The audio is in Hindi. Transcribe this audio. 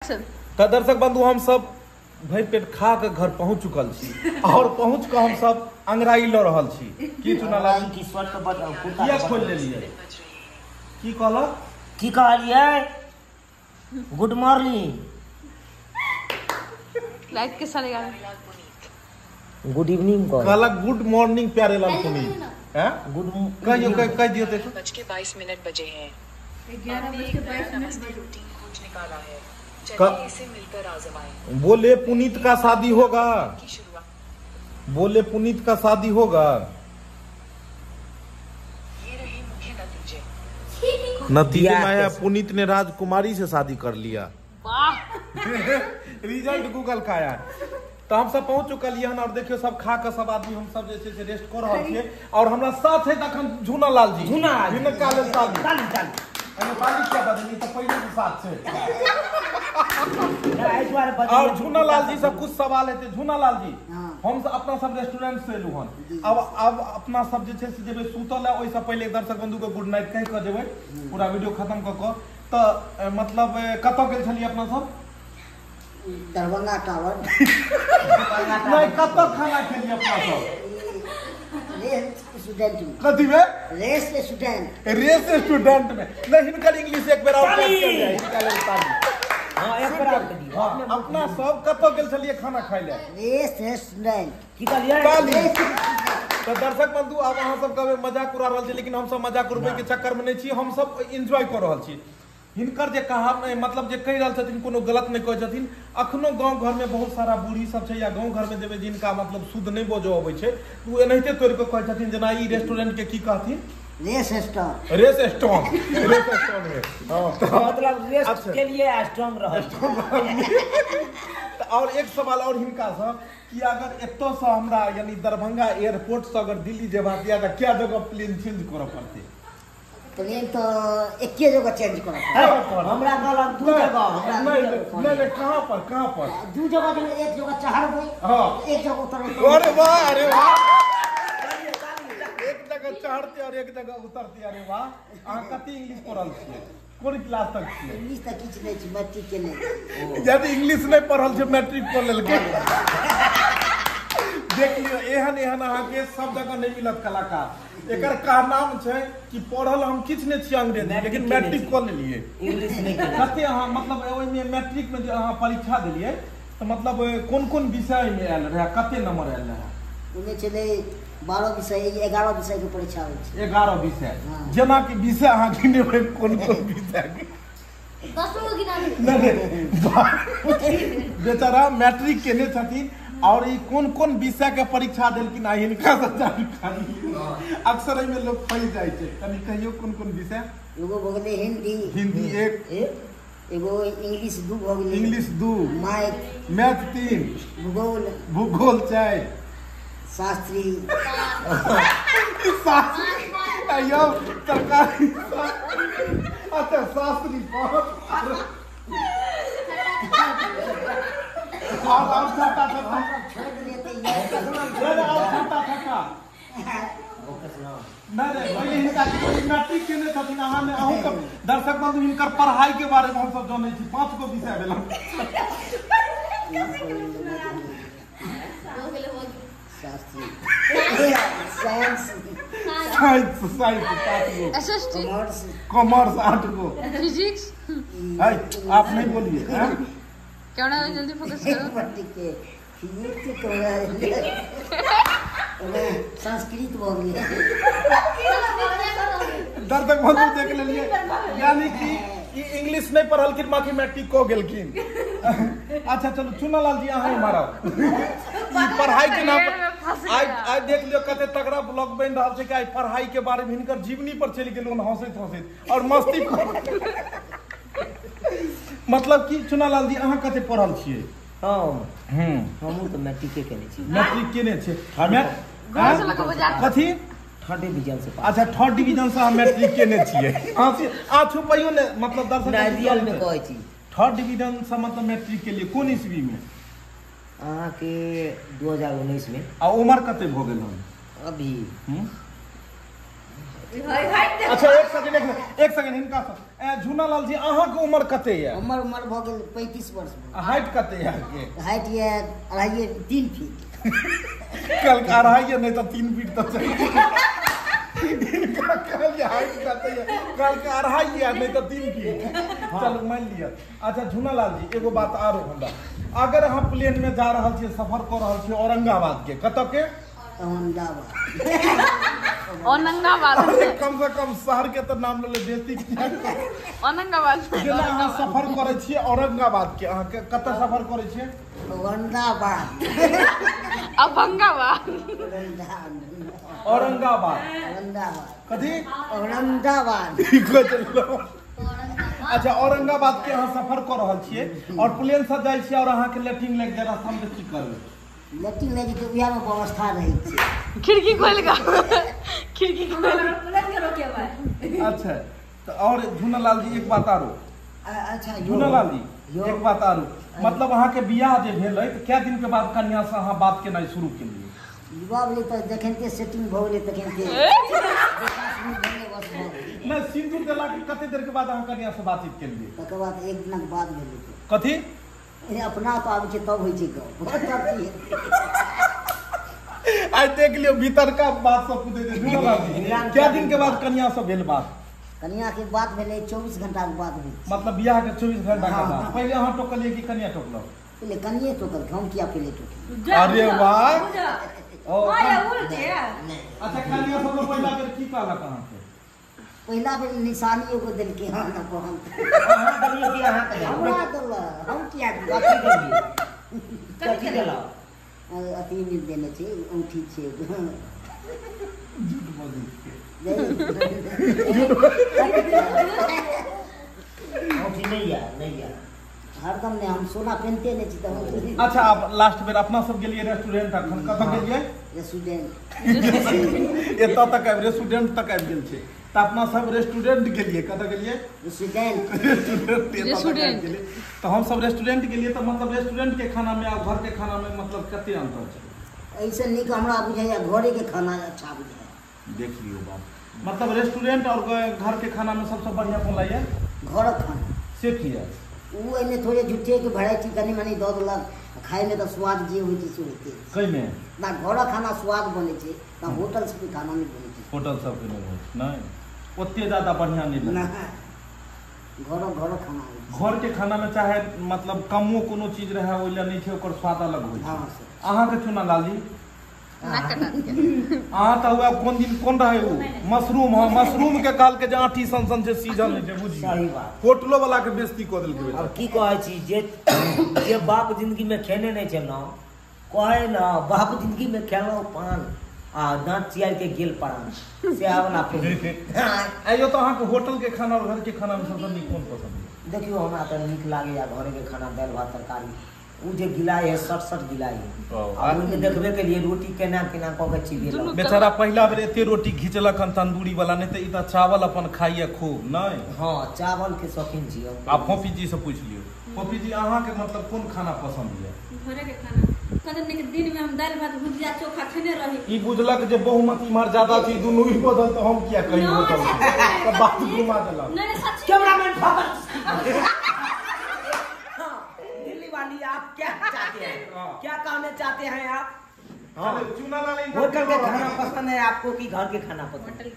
तो दर्शक बंधु हम सब भरि पेट खा के घर पहुंच चुकल छी और पहुंच के हम सब अंगराई ल रहल छी की चुनाला की शर्ट के कुर्ता किया खोल लेलिए की कहला की कहलिए गुड मॉर्निंग लाइट के सारे गाने गुड इवनिंग कहला गुड मॉर्निंग प्यारे लाल पुनीत हैं गुड कह दियो देखो 11:22 बजे हैं 11:22 रूटीन खोज निकाला है चलिए इसे मिलकर आजमाएं। बोले पुनीत का शादी होगा की शुरुआत बोले पुनीत का शादी होगा ये रहे मुख्य नतीजे नतीजे में आया पुनीत ने राजकुमारी से शादी कर लिया वाह रिजल्ट गूगल का आया तो हम सब पहुंच चुकल हन और देखियो सब खा के सब आदमी हम सब जे से रेस्ट कर रहल छियै और हमरा साथ है तखन झूना लाल जी झूना काले ताली चाली चाली अरे ताली क्या बदली तो पहले के साथ से इस बार और झूना लाल जी सब कुछ सवाल है झूना लाल जी हम सब अपना सब रेस्टोरेंट से एलु हन अब अपना सब जे छै से जेबे सुतल है ओइ से पहले दर्शक बंधु के गुड नाइट कह के जेबे पूरा वीडियो खत्म क के तो मतलब कत गेल छली अपना सब दरभंगा टावर नहीं कत खाना खेली अपना सब स्टूडेंट में कथी में रेस स्टूडेंट में नहीं हिनकर इंग्लिश एक बेर और कर जाए हिनका लेल ताली हां एक बार और दियो हाँ, अपना सब कत गेल छलिए खाना खाय ले रेस स्टूडेंट की कहलिए ताली तो दर्शक बंधु अब अहाँ सब कहबे मजाक उड़ा रहल छी लेकिन हम सब मजाक उड़बै के चक्कर में नहीं छी हम सब एंजॉय कर रहल छी हिनकर जे कहा मतलब जे कहि रहल छथिन कोनो गलत नहीं कहै छथिन अखनो गांव घर में बहुत सारा बूढ़ी सब छै या गांव घर में जेबे जिनका मतलब शुद्ध नहीं बोझो अबै छै तू एनाहिते तोड़ के कहै छथिन जना ई रेस्टोरेंट के की कहथिन रेस स्टॉप में हां मतलब रेस्ट के लिए स्ट्रांग रहो और एक सवाल और हिनका से कि अगर एतो से हमरा यानी दरभंगा एयरपोर्ट से अगर दिल्ली जेबाक या त क्या जगह प्लेन चेंज करऽ पड़ते प्लेन तो एक जगह चेंज करो हमरा कहलक दू जगह नहीं कहां पर दू जगह जो एक जगह चढ़बै हां एक जगह उतरबै अरे वाह एक जगह चढ़ते और एक जगह उतरते अरे वाह अहाँ कते इंग्लिश पढ़ल छियै कोन क्लास तक छियै इंग्लिश तक किछ नहीं छै मैट्रिक के नहीं यदि इंग्लिश नहीं पढ़ल छै मैट्रिक पढ़ लेलकै देख लियो एहन अहाँ के सब जगह नहीं मिलत कलाकार एकर का नाम छै कि पढ़ल हम किछ नहीं छी अंग्रेजी लेकिन मैट्रिक कर लेलिए इंग्लिश नहीं कते अहाँ मतलब ओइ में मैट्रिक में जे अहाँ परीक्षा देलिए तो मतलब कोन विषय में आयल रहे कते नंबर आयल रहे उन्हें चले 12 विषय 11 विषय के परीक्षा होय छै 11 विषय जना कि विषय अहाँ गिनेबै कोन विषय के 10 गो गिना बेचारा मैट्रिक केने छथिन और ये कौन विषय के परीक्षा देलकिन आ हिनका से जानकारी अक्सर में लोग फंस जाय छै कनी कहियो कोन विषय एगो भगले हिंदी एक एगो इंग्लिश 2 भगले इंग्लिश 2 मैथ 3 भूगोल 4 शास्त्री अयो सरकारी अच्छा शास्त्री और छटा छोड़ देते नहीं हिनका मैट्रिक केने छथिन अहाँ ने अहूँ के दर्शक बंधु हिनकर पढ़ाई के बारे में हम सब जानै छी 5 गो विषय भेल शास्त्री साइंस एसएसटी कॉमर्स 8 गो फिजिक्स आप नहीं बोलिए क्या ना जल्दी फोकस करो संस्कृत भगले दर्शक बंधु देख लेलिए यानी कि इंग्लिश नहीं पढ़ल कि बाकी मैट्रिक को गेलखिन अच्छा चलो चुना लाल जी अहाँ मारा पढ़ाई के नाम आज देख लियो कते तगड़ा ब्लॉग बन रहल छै कि आज पढ़ाई के बारे में हिनकर जीवनी पर चल गेल हंसैत और मस्ती मतलब कि चुना लाल जी अहाँ कते पढ़ल छियै हमहू तो मैट्रिक केने छी मैट्रिक केने छै कथी थर्ड डिवीजन से अच्छा थर्ड डिवीजन से हम मैट्रिक केने छियै आ छुपैयो ने मतलब दर्शक रियल में कहै छी थर्ड डिवीजन से मतलब मैट्रिक के लिए कोन ईस्वी में अहाँ के 2019 में आ उम्र कते भ गेल हम अभी अच्छा एक सेकंड हिनका झूना लाल जी अहाँ के उम्र कते है? हमर उम्र भ गेल 35 वर्ष में। हाइट कते है के? हाइट ये 3 फीट। कल का रहा नहीं तो 3 फीट तो चाहिए। इनका कल हाइट कते है? कल का रहा नहीं तो 3 फीट। चलो मान लिया। अच्छा झूना लाल जी एगो बात आरो हमरा, अगर हम प्लेन में जा रहल छियै, सफर कर रहल छियै औरंगाबाद के, कत के? औरंगाबाद अरे कम से कम शहर के तो नाम ले बेइज्जती किया। औरंगाबाद जेना अहाँ सफर करे छियै औरंगाबाद के, अहाँ के कत सफर करे छियै? औरंगाबाद। अभंगाबाद औरंगाबाद कथी? औरंगाबाद। अच्छा औरंगाबाद के अहाँ सफर कर रहल छियै और प्लेन से जाय छियै और अहाँ के लेटिंग लग जाय, रास्ता में की करबै? लेटिंग लगी के उहा में व्यवस्था रहै छै। खिड़की खोल का खिड़की खोल। अच्छा तो और झूना लाल जी एक बात आरो। अच्छा झूना लाल जी एक बात आरो, मतलब अहाँ के बियाह जे भेलै तो क्या दिन के बाद कन्या से अहाँ बात केनाइ शुरू केलियै? विवाह भेलै त जखनते सेटिंग भ गेलै तखनते नहीं सिंदूर देला के कते देर के बाद अहाँ कन्या से बातचीत केलियै? तकर बाद एक दिन के बाद भेलै। कथी? अपना तो आबै छै तब होइ छै गप। आई देख लियो भीतर का बात सब पूछे थे झूना लाल जी, क्या दिन के बाद कन्या से भेल बात? कन्या के बात भेलै 24 घंटा के बाद भेलै। मतलब बियाह के 24 घंटा के बाद? पहले अहाँ टोकलिए कि कन्या टोकलौ? पहले कन्ये टोकल, हम किया पहले टोकल? अरे वाह। नहीं अच्छा कन्या सब पहला बेर की कहलक अहाँ के? पहला बेर निशानी एगो देलकै हां न को हम। अहाँ देलियै कि अहाँ के? हमरा देल हम किया कथी देलियै? कथी देला? अति में देने छै औंठी छै। झूठ बोली। औंठी नहीं है हरदम ने हम सोना पहनते नहीं छी त हम। अच्छा आप लास्ट बेर अपना सब गेलिए रेस्टोरेंट तक, कत गेलिए? रेस्टोरेंट। एतऽ तक आबि रेस्टोरेंट तक आबि गेल छै त अपना सब रेस्टोरेंट गेलिए, कत गेलिए? रेस्टोरेंट। तो हम सब रेस्टोरेंट गेलिए तो मतलब रेस्टोरेंट के खाना में और घर के खाना में मतलब कते अंतर छै? ऐसे नीक हमरा बुझाइया घरे के खाना अच्छा बुझाइया। देख लियो बात, मतलब रेस्टोरेंट और घर के खाना में सबसे बढ़िया कौन लागैया? घर खाना से किया वो एने थोड़े झूठे के वैरायटी कनी मनी दऽ देलक, खाए में तो स्वाद जे होइ छै से होइते कई में ना घर खाना स्वाद बनै छै ना होटल से खाना नहीं बनै छै। होटल सब के नहीं ओते ज्यादा बढ़िया नहीं ना लगे। घर खाना होइ छै। घर के खाना में चाहे मतलब कमो कोनो चीज रहे ओइला नहीं छै, ओकर स्वाद अलग होइ छै। हाँ सर। अहाँ के चुना लाल जी ना कटा के अहाँ तो हुआ कोन दिन कोन रहे हो मशरूम? हाँ मशरूम के काल के जे आठी सन से सीजन नहीं छै बुझी। सही बात। होटलो वाला के बेइज्जती क देल के। अब की कहै छी जे बाप जिंदगी में खेने नहीं छलौ, कहे न बाप जिंदगी में खेलौ पान आ दांत चियाल के गेल परान से आवला फिर। आइयो तो अहाँ के होटल के खाना और घर के खाना में सबसे नीक कोन पसंद है? देखियो हमरा त नीक लागैया घरे के खाना, दाल भात तरकारी। उ जे गिलाइ है सट गिलाइ है और ओइमे देखबे के लिए रोटी केना केना क के चिबेलक। बेचारा पहिला बेर एते रोटी घिचलक हन तंदूरी वाला, नहीं तो ई त चावल अपन खाइए खूब नहीं। हां चावल के शौकीन छी हम। आप फोफी जी से पूछ लियो, फोफी जी अहाँ के मतलब कोन खाना पसंद है? घरे के खाना कदम के दिन में हम दाल भात भुजिया चोखा खेने रही। ई बुझलक जे बहुमत इम्हर ज्यादा छी दुनु ही बदल तो हम किया कहीं होटल तो बात घुमा देला। नहीं सच कैमरामैन फोकस। दिल्ली वाली आप क्या चाहते हैं? क्या कहना चाहते हैं आप? चुना लाल होटल के खाना पसंद है आपको कि घर के खाना पसंद है?